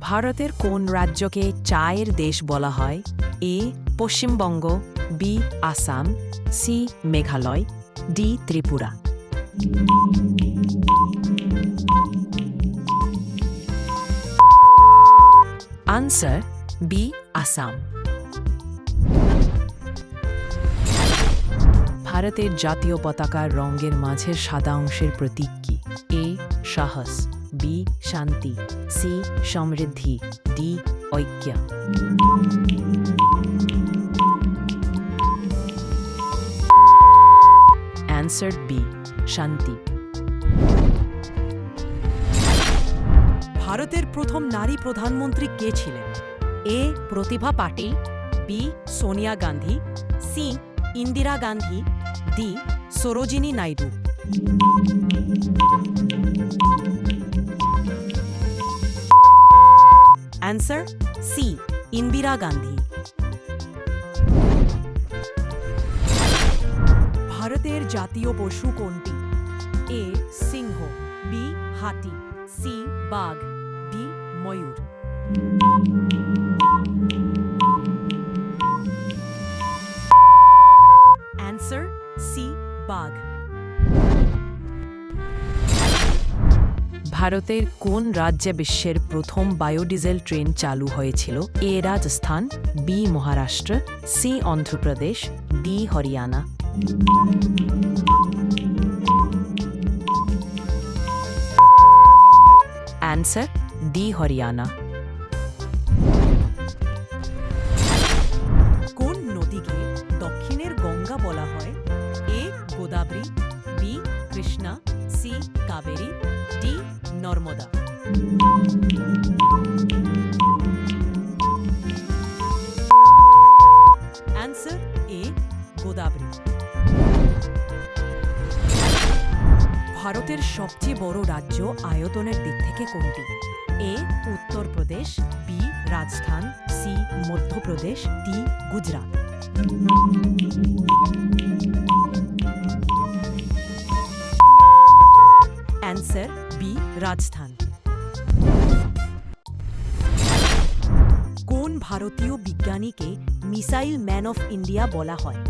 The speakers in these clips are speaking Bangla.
ভারতের কোন রাজ্যকে চায়ের দেশ বলা হয়? A Paschimbanga, B Assam, C Meghalaya, D Tripura. Answer B Assam. ভারতের জাতীয় পতাকার রঙের মাঝের সাদা অংশের প্রতীক কি? এ সাহস, বি শান্তি, সি সমৃদ্ধি, ডি ঐক্য। অ্যান্সার বি শান্তি। ভারতের প্রথম নারী প্রধানমন্ত্রী কে ছিলেন? A Pratibha Patil, B Sonia Gandhi, C Indira Gandhi, D Sarojini Naidu. Answer C Indira Gandhi. ভারতের জাতীয় পশু কোনটি? এ সিংহ, বি হাতি, সি বাঘ, ডি ময়ূর। অ্যান্সার সি বাঘ। ভারতের কোন রাজ্যে বিশ্বের প্রথম বায়োডিজেল ট্রেন চালু হয়েছিল? A Rajasthan, B Maharashtra, C Andhra Pradesh, D Haryana. Answer D Haryana. কোন নদীকে দক্ষিণের গঙ্গা বলা হয়? A Godavari, B Krishna, C Kaveri, D Narmada. Answer A Godavari. ভারতের সবচেয়ে বড় রাজ্য আয়তনের দিক থেকে কোনটি? A Uttar Pradesh, B Rajasthan, C Madhya Pradesh, D Gujarat. Answer B Rajasthan. কোন ভারতীয় বিজ্ঞানীকে মিসাইল ম্যান অফ ইন্ডিয়া বলা হয়?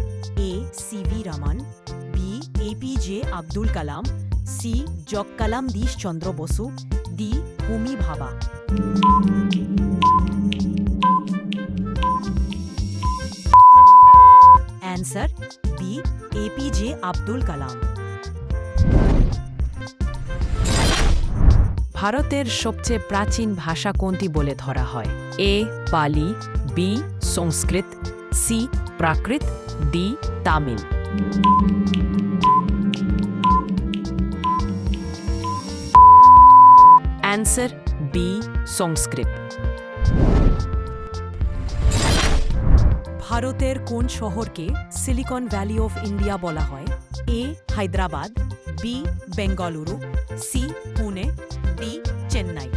A CV Raman, B APJ Abdul Kalam, C জগকলামধীশ চন্দ্র বসু, ডি হোমি ভাবা। অ্যান্সার বি এপিজে আব্দুল কালাম। ভারতের সবচেয়ে প্রাচীন ভাষা কোনটি বলে ধরা হয়? A Pali, B Sanskrit, C Prakrit, D Tamil. Answer B Sanskrit. ভারতের কোন শহরকে সিলিকন ভ্যালি অফ ইন্ডিয়া বলা হয়? A Hyderabad, B Bengaluru, C Pune, D Chennai.